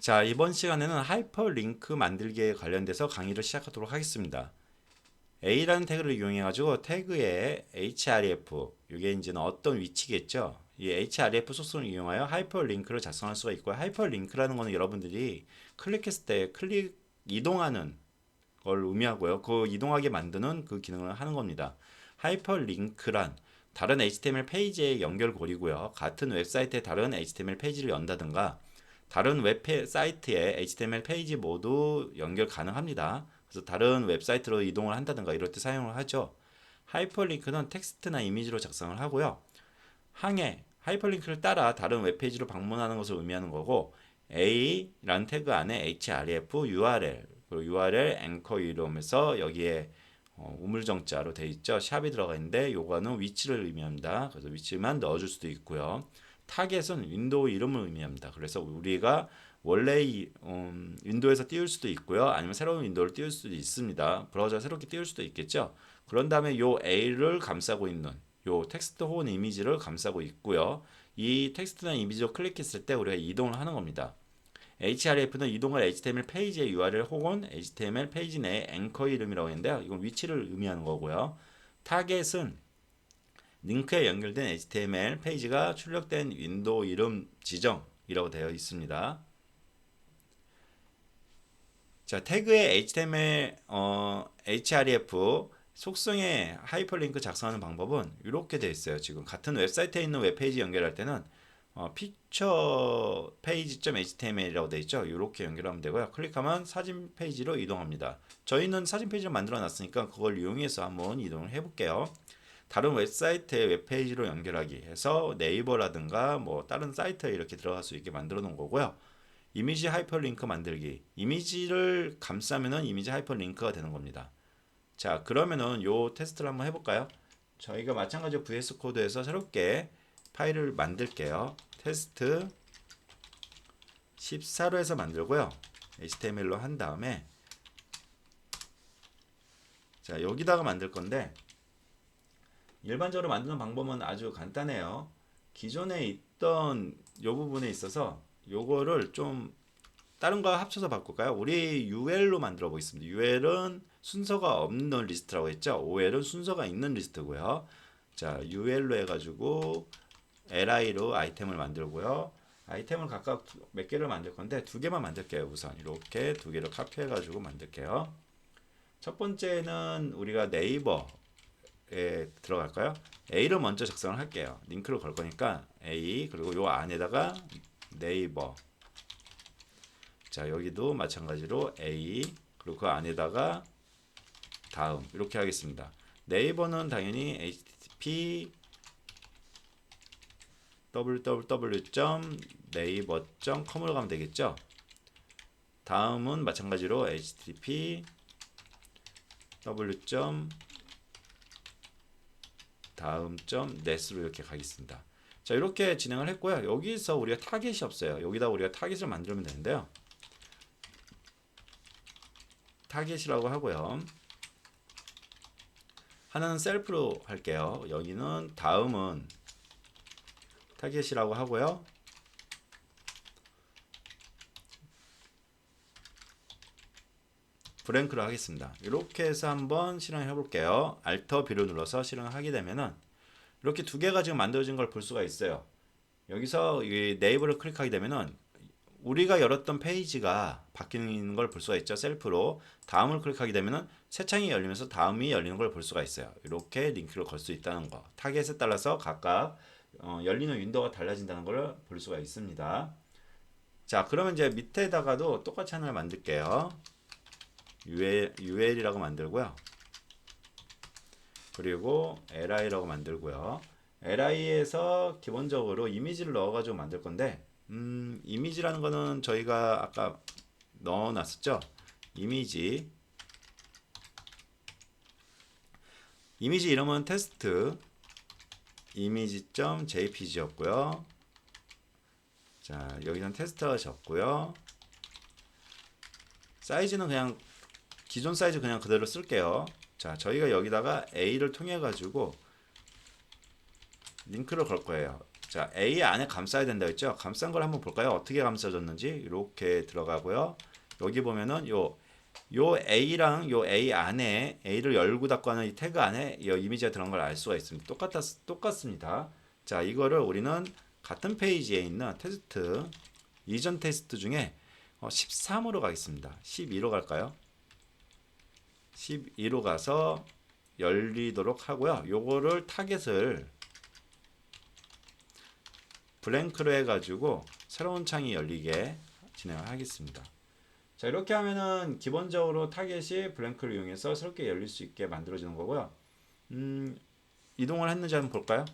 자, 이번 시간에는 하이퍼링크 만들기에 관련돼서 강의를 시작하도록 하겠습니다. A라는 태그를 이용해 가지고 태그에 href, 이게 이제는 어떤 위치겠죠. 이 href 소스를 이용하여 하이퍼링크를 작성할 수가 있고요. 하이퍼링크라는 거는 여러분들이 클릭했을 때 클릭 이동하는 걸 의미하고요. 그 이동하게 만드는 그 기능을 하는 겁니다. 하이퍼링크란 다른 HTML 페이지의 연결고리고요. 같은 웹사이트의 다른 HTML 페이지를 연다든가 다른 웹사이트에 HTML 페이지 모두 연결 가능합니다. 그래서 다른 웹사이트로 이동을 한다든가 이럴 때 사용을 하죠. 하이퍼링크는 텍스트나 이미지로 작성을 하고요. 항해, 하이퍼링크를 따라 다른 웹페이지로 방문하는 것을 의미하는 거고, A라는 태그 안에 href, URL, 그리고 URL 앵커 이름에서 여기에 우물정자로 되어 있죠. 샵이 들어가 있는데 요거는 위치를 의미합니다. 그래서 위치만 넣어줄 수도 있고요. 타겟은 윈도우 이름을 의미합니다. 그래서 우리가 원래 윈도우에서 띄울 수도 있고요. 아니면 새로운 윈도우를 띄울 수도 있습니다. 브라우저 새롭게 띄울 수도 있겠죠. 그런 다음에 요 A를 감싸고 있는 요 텍스트 혹은 이미지를 감싸고 있고요. 이 텍스트나 이미지를 클릭했을 때 우리가 이동을 하는 겁니다. href는 이동할 HTML 페이지의 URL 혹은 HTML 페이지 내 앵커 이름이라고 했는데요. 이건 위치를 의미하는 거고요. 타겟은 링크에 연결된 HTML 페이지가 출력된 윈도우 이름 지정이라고 되어 있습니다. 자, 태그의 HTML, href 속성에 하이퍼링크 작성하는 방법은 이렇게 되어 있어요. 지금 같은 웹사이트에 있는 웹페이지 연결할 때는 picture page.html이라고 되어 있죠. 이렇게 연결하면 되고요. 클릭하면 사진 페이지로 이동합니다. 저희는 사진 페이지를 만들어 놨으니까 그걸 이용해서 한번 이동을 해 볼게요. 다른 웹사이트의 웹페이지로 연결하기 해서 네이버라든가 뭐 다른 사이트에 이렇게 들어갈 수 있게 만들어 놓은 거고요. 이미지 하이퍼링크 만들기. 이미지를 감싸면은 이미지 하이퍼링크가 되는 겁니다. 자, 그러면은 요 테스트를 한번 해볼까요? 저희가 마찬가지로 VS 코드에서 새롭게 파일을 만들게요. 테스트 14로 해서 만들고요. HTML로 한 다음에 자, 여기다가 만들 건데 일반적으로 만드는 방법은 아주 간단해요. 기존에 있던 요 부분에 있어서 요거를 좀 다른 거 합쳐서 바꿀까요? 우리 UL로 만들어 보겠습니다. UL은 순서가 없는 리스트라고 했죠. OL은 순서가 있는 리스트고요. 자, UL로 해가지고 LI로 아이템을 만들고요. 아이템을 각각 몇 개를 만들 건데 두 개만 만들게요. 우선 이렇게 두 개를 카피해가지고 만들게요. 첫 번째는 우리가 네이버에 들어갈까요? A를 먼저 작성을 할게요. 링크를 걸 거니까 A 그리고 요 안에다가 네이버. 자, 여기도 마찬가지로 A 그리고 그 안에다가 다음 이렇게 하겠습니다. 네이버는 당연히 http www.naver.com으로 가면 되겠죠. 다음은 마찬가지로 http daum.net으로 이렇게 가겠습니다. 자, 이렇게 진행을 했고요. 여기서 우리가 타겟이 없어요. 여기다 우리가 타겟을 만들면 되는데요. 타겟이라고 하고요. 하나는 셀프로 할게요. 여기는 다음은 타겟이라고 하고요. 브랭크를 하겠습니다. 이렇게 해서 한번 실행해 볼게요. Alt B를 눌러서 실행을 하게 되면은 이렇게 두 개가 지금 만들어진 걸 볼 수가 있어요. 여기서 이 네이버를 클릭하게 되면은 우리가 열었던 페이지가 바뀌는 걸 볼 수가 있죠. 셀프로 다음을 클릭하게 되면은 새 창이 열리면서 다음이 열리는 걸 볼 수가 있어요. 이렇게 링크를 걸 수 있다는 거. 타겟에 따라서 각각 열리는 윈도우가 달라진다는 걸 볼 수가 있습니다. 자, 그러면 이제 밑에다가도 똑같이 하나를 만들게요. UL이라고 만들고요. 그리고 LI라고 만들고요. LI에서 기본적으로 이미지를 넣어가지고 만들 건데, 이미지라는 거는 저희가 아까 넣어놨었죠. 이미지 이름은 테스트 이미지.jpg였고요. 자, 여기는 테스트가 적고요. 사이즈는 그냥 기존 사이즈 그냥 그대로 쓸게요. 자, 저희가 여기다가 A를 통해 가지고 링크를 걸 거예요. 자, A 안에 감싸야 된다 했죠? 감싼 걸 한번 볼까요? 어떻게 감싸졌는지 이렇게 들어가고요. 여기 보면은 요 A랑 요 A 안에 A를 열고 닫고 하는 이 태그 안에 이 이미지가 들어간 걸 알 수가 있습니다. 똑같습니다. 자, 이거를 우리는 같은 페이지에 있는 테스트 이전 테스트 중에 13으로 가겠습니다. 12로 갈까요? 12로 가서 열리도록 하고요. 요거를 타겟을 블랭크로 해가지고 새로운 창이 열리게 진행을 하겠습니다. 자, 이렇게 하면은 기본적으로 타겟이 블랭크를 이용해서 새롭게 열릴 수 있게 만들어지는 거고요. 이동을 했는지 한번 볼까요?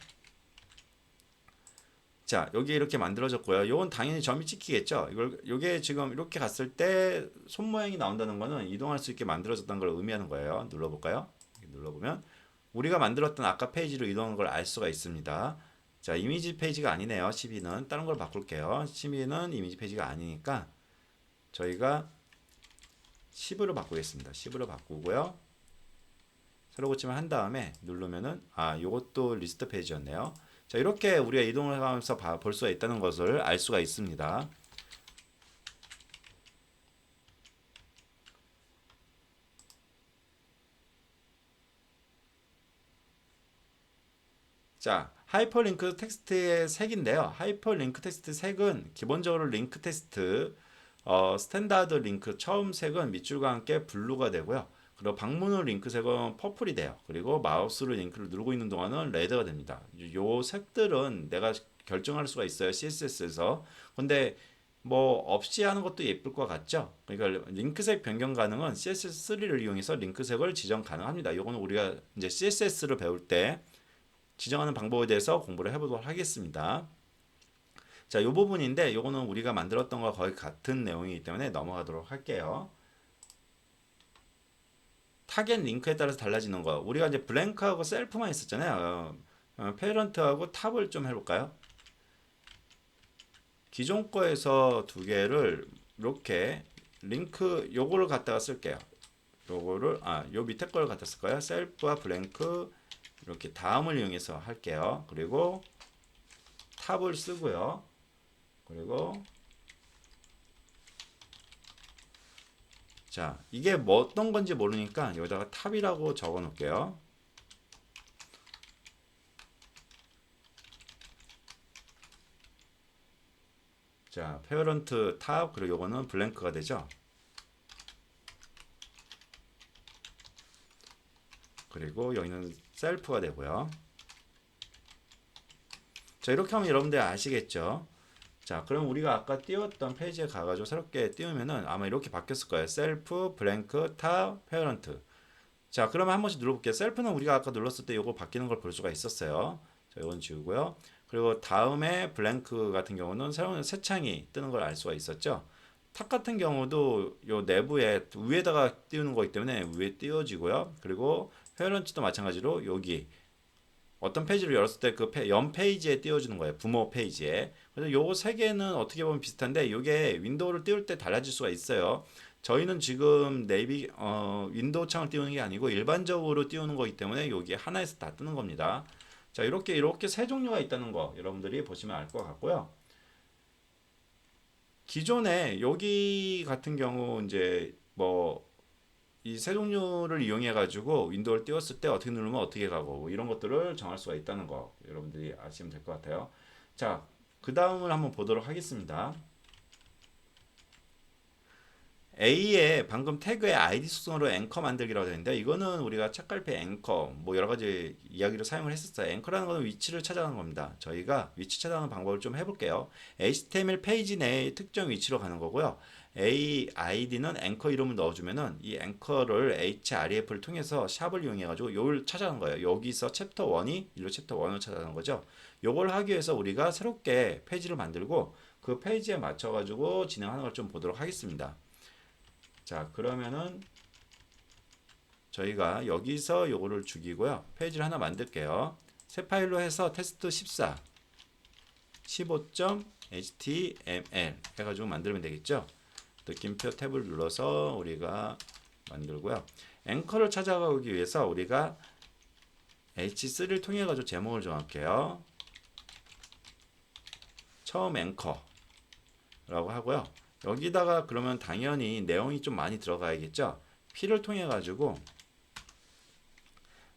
자, 여기 이렇게 만들어졌고요. 요건 당연히 점이 찍히겠죠. 요게 지금 이렇게 갔을 때 손 모양이 나온다는 거는 이동할 수 있게 만들어졌다는 걸 의미하는 거예요. 눌러볼까요? 눌러보면 우리가 만들었던 아까 페이지로 이동하는 걸 알 수가 있습니다. 자, 이미지 페이지가 아니네요. 12는 다른 걸 바꿀게요. 12는 이미지 페이지가 아니니까 저희가 10으로 바꾸겠습니다. 10으로 바꾸고요. 새로 고침을 한 다음에 누르면은 요것도 리스트 페이지였네요. 자, 이렇게 우리가 이동을 하면서 볼 수가 있다는 것을 알 수가 있습니다. 자, 하이퍼링크 텍스트의 색인데요. 하이퍼링크 텍스트 색은 기본적으로 링크 텍스트 스탠다드 링크 처음 색은 밑줄과 함께 블루가 되고요. 그리고 방문후 링크 색은 퍼플이 돼요. 그리고 마우스로 링크를 누르고 있는 동안은 레드가 됩니다. 요 색들은 내가 결정할 수가 있어요. CSS에서. 근데 뭐 없이 하는 것도 예쁠 것 같죠? 그러니까 링크색 변경 가능은 CSS3를 이용해서 링크색을 지정 가능합니다. 이거는 우리가 이제 CSS를 배울 때 지정하는 방법에 대해서 공부를 해보도록 하겠습니다. 자, 이 부분인데 요거는 우리가 만들었던 거와 거의 같은 내용이기 때문에 넘어가도록 할게요. 타겟 링크에 따라서 달라지는 거. 우리가 이제 블랭크하고 셀프만 있었잖아요. 페런트하고 탑을 좀 해볼까요? 기존 거에서 두 개를 이렇게 링크 요거를 갖다가 쓸게요. 요거를 요 밑에 걸 갖다 쓸 거예요. 셀프와 블랭크 이렇게 다음을 이용해서 할게요. 그리고 탑을 쓰고요. 그리고 자, 이게 뭐 어떤 건지 모르니까 여기다가 탑이라고 적어 놓을게요. 자, 페어런트 탑 그리고 요거는 블랭크가 되죠. 그리고 여기는 셀프가 되고요. 자, 이렇게 하면 여러분들 아시겠죠? 자, 그럼 우리가 아까 띄웠던 페이지에 가가지고 새롭게 띄우면은 아마 이렇게 바뀌었을 거예요. 셀프, 블랭크, 탑, 페어런트. 자, 그러면 한 번씩 눌러볼게요. 셀프는 우리가 아까 눌렀을 때 이거 바뀌는 걸 볼 수가 있었어요. 자, 이건 지우고요. 그리고 다음에 블랭크 같은 경우는 새로운 새 창이 뜨는 걸 알 수가 있었죠. 탑 같은 경우도 요 내부에 위에다가 띄우는 거기 때문에 위에 띄워지고요. 그리고 페어런트도 마찬가지로 여기 어떤 페이지를 열었을 때 그 연 페이지에 띄워주는 거예요. 부모 페이지에. 그래서 요거 세 개는 어떻게 보면 비슷한데 요게 윈도우를 띄울 때 달라질 수가 있어요. 저희는 지금 윈도우 창을 띄우는 게 아니고 일반적으로 띄우는 거기 때문에 여기 하나에서 다 뜨는 겁니다. 자, 이렇게 세 종류가 있다는 거 여러분들이 보시면 알 것 같고요. 기존에 여기 같은 경우 이제 뭐 이 세 종류를 이용해 가지고 윈도우를 띄웠을 때 어떻게 누르면 어떻게 가고 뭐 이런 것들을 정할 수가 있다는 거 여러분들이 아시면 될 것 같아요. 자, 그 다음을 한번 보도록 하겠습니다. A에 방금 태그의 아이디 속성으로 앵커 만들기라고 되는데 이거는 우리가 책갈피 앵커 뭐 여러 가지 이야기로 사용을 했었어요. 앵커라는 거는 위치를 찾아가는 겁니다. 저희가 위치 찾아가는 방법을 좀 해볼게요. HTML 페이지 내의 특정 위치로 가는 거고요. A 아이디는 앵커 이름을 넣어주면은 이 앵커를 href를 통해서 샵을 이용해가지고 요걸 찾아가는 거예요. 여기서 챕터 1이 일로 챕터 1을 찾아가는 거죠. 요걸 하기 위해서 우리가 새롭게 페이지를 만들고 그 페이지에 맞춰가지고 진행하는 걸 좀 보도록 하겠습니다. 자, 그러면은 저희가 여기서 요거를 죽이고요. 페이지를 하나 만들게요. 새 파일로 해서 테스트 14 15.html 해가지고 만들면 되겠죠. 느낌표 탭을 눌러서 우리가 만들고요. 앵커를 찾아가기 위해서 우리가 h3를 통해 가지고 제목을 정할게요. 처음 앵커라고 하고요. 여기다가 그러면 당연히 내용이 좀 많이 들어가야겠죠. P를 통해 가지고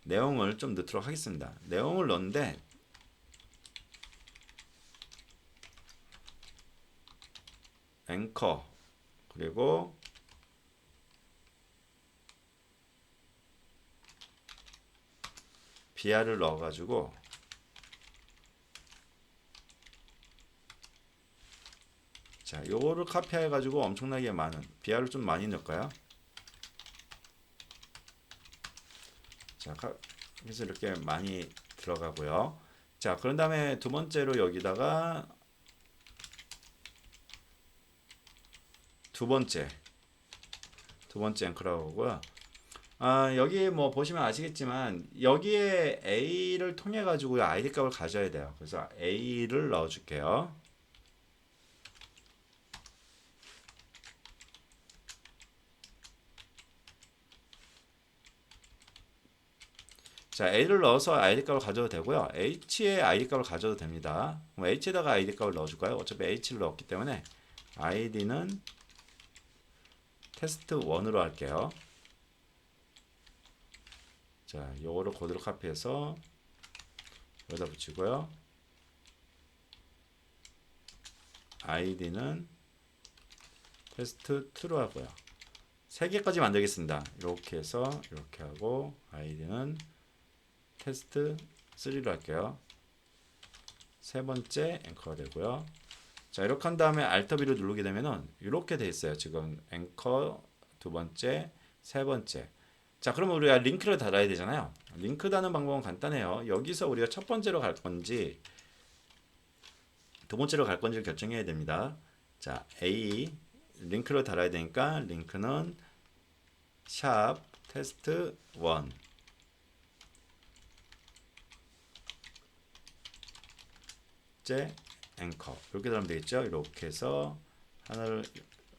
내용을 좀 넣도록 하겠습니다. 내용을 넣는데 앵커 그리고 BR을 넣어가지고 자 요거를 카피해가지고 엄청나게 많은 BR을 좀 많이 넣을까요? 자 그래서 이렇게 많이 들어가고요. 자 그런 다음에 두 번째로 여기다가 두 번째 앵커라고 하고요. 여기 뭐 보시면 아시겠지만 여기에 A를 통해 가지고 아이디 값을 가져야 돼요. 그래서 A를 넣어 줄게요. 자, A를 넣어서 아이디 값을 가져도 되고요. H에 아이디 값을 가져도 됩니다. 그럼 H에다가 아이디 값을 넣어 줄까요? 어차피 H를 넣었기 때문에 아이디는 테스트 1으로 할게요. 자, 요거를 그대로 카피해서 여기다 붙이고요. 아이디는 테스트 2로 하고요. 3개까지 만들겠습니다. 이렇게 해서 이렇게 하고 아이디는 테스트 3로 할게요. 세 번째 앵커가 되고요. 자 이렇게 한 다음에 Alt B를 누르게 되면은 이렇게 돼 있어요. 지금 앵커 두 번째, 세 번째. 자 그러면 우리가 링크를 달아야 되잖아요. 링크 다는 방법은 간단해요. 여기서 우리가 첫 번째로 갈 건지 두 번째로 갈 건지를 결정해야 됩니다. 자 A 링크를 달아야 되니까 링크는 샵 테스트 1 째 앵커 이렇게 달면 되겠죠. 이렇게 해서 하나를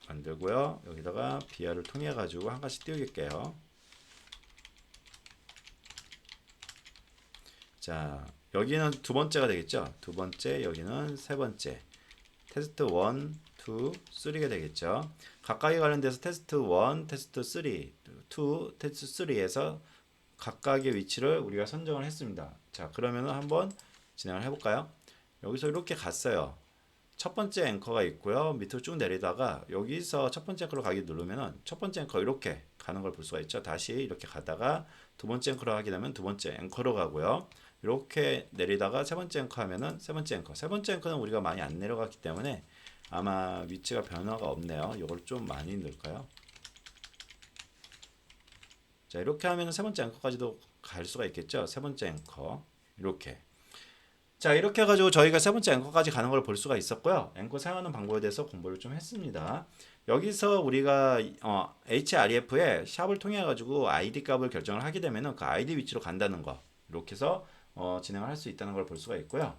만들고요. 여기다가 BR을 통해 가지고 한 가지 띄우게요. 자 여기는 두 번째가 되겠죠. 두 번째 여기는 세 번째 테스트 1, 2, 3가 되겠죠. 각각에 관련돼서 테스트 1, 테스트 3, 2, 테스트 3에서 각각의 위치를 우리가 선정을 했습니다. 자 그러면은 한번 진행을 해볼까요? 여기서 이렇게 갔어요. 첫 번째 앵커가 있고요. 밑으로 쭉 내리다가 여기서 첫 번째 앵커로 가기 누르면은 첫 번째 앵커 이렇게 가는 걸 볼 수가 있죠. 다시 이렇게 가다가 두 번째 앵커로 하게 되면 두 번째 앵커로 가고요. 이렇게 내리다가 세 번째 앵커 하면은 세 번째 앵커. 세 번째 앵커는 우리가 많이 안 내려갔기 때문에 아마 위치가 변화가 없네요. 이걸 좀 많이 넣을까요? 자 이렇게 하면은 세 번째 앵커까지도 갈 수가 있겠죠. 세 번째 앵커 이렇게. 자 이렇게 해가지고 저희가 세 번째 앵커까지 가는 걸 볼 수가 있었고요. 앵커 사용하는 방법에 대해서 공부를 좀 했습니다. 여기서 우리가 href에 샵을 통해 가지고 id 값을 결정을 하게 되면은 그 id 위치로 간다는 거 이렇게 해서 진행을 할 수 있다는 걸 볼 수가 있고요.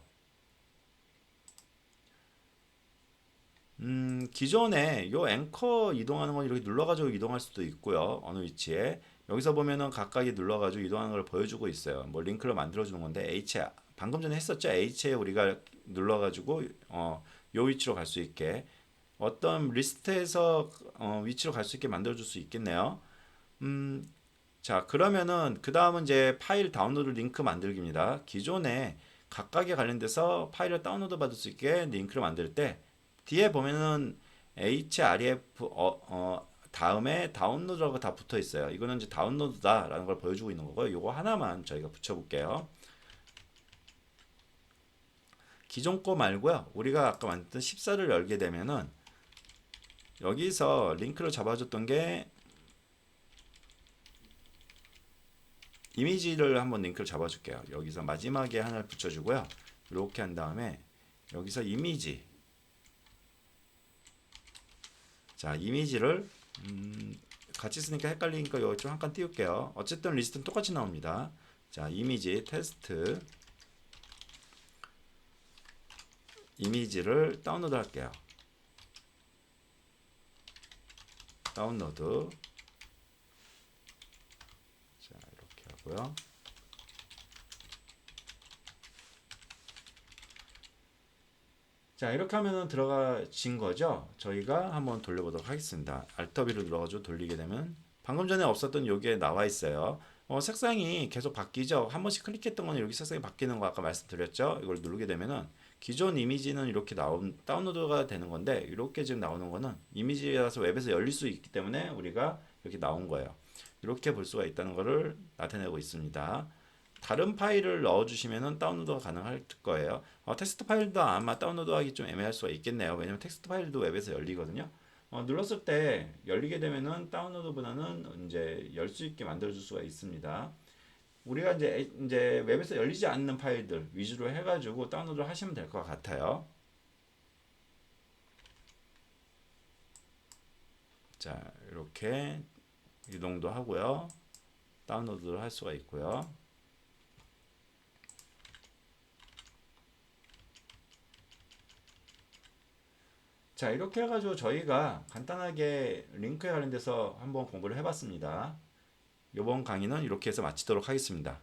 기존에 요 앵커 이동하는 건 이렇게 눌러가지고 이동할 수도 있고요. 어느 위치에 여기서 보면은 각각이 눌러가지고 이동하는 걸 보여주고 있어요. 뭐 링크를 만들어주는 건데 방금 전에 했었죠. H에 우리가 눌러가지고 요 위치로 갈 수 있게 어떤 리스트에서 위치로 갈 수 있게 만들어줄 수 있겠네요. 자 그러면은 그 다음은 이제 파일 다운로드 링크 만들기입니다. 기존에 각각에 관련돼서 파일을 다운로드 받을 수 있게 링크를 만들 때 뒤에 보면은 href 다음에 다운로드라고 다 붙어 있어요. 이거는 이제 다운로드다라는 걸 보여주고 있는 거고요. 이거 하나만 저희가 붙여볼게요. 기존 거 말고요. 우리가 아까 만든 14를 열게 되면은 여기서 링크를 잡아줬던 게 이미지를 한번 링크를 잡아줄게요. 여기서 마지막에 하나를 붙여주고요. 이렇게 한 다음에 여기서 이미지 자 이미지를 같이 쓰니까 헷갈리니까 여기 좀 한 칸 띄울게요. 어쨌든 리스트는 똑같이 나옵니다. 자 이미지 테스트 이미지를 다운로드 할게요. 다운로드 자 이렇게 하고요. 자, 이렇게 하면은 들어가진 거죠. 저희가 한번 돌려보도록 하겠습니다. Alt+B를 눌러가지고 돌리게 되면 방금 전에 없었던 요게 나와 있어요. 색상이 계속 바뀌죠. 한 번씩 클릭했던 거는 여기 색상이 바뀌는 거 아까 말씀드렸죠. 이걸 누르게 되면은 기존 이미지는 이렇게 다운로드가 되는 건데 이렇게 지금 나오는 거는 이미지라서 웹에서 열릴 수 있기 때문에 우리가 이렇게 나온 거예요. 이렇게 볼 수가 있다는 것을 나타내고 있습니다. 다른 파일을 넣어주시면 다운로드가 가능할 거예요. 텍스트 파일도 아마 다운로드하기 좀 애매할 수가 있겠네요. 왜냐면 텍스트 파일도 웹에서 열리거든요. 눌렀을 때 열리게 되면은 다운로드보다는 이제 열 수 있게 만들어줄 수가 있습니다. 우리가 이제 웹에서 열리지 않는 파일들 위주로 해가지고 다운로드를 하시면 될 것 같아요. 자, 이렇게 이동도 하고요. 다운로드를 할 수가 있고요. 자, 이렇게 해가지고 저희가 간단하게 링크에 관련돼서 한번 공부를 해봤습니다. 이번 강의는 이렇게 해서 마치도록 하겠습니다.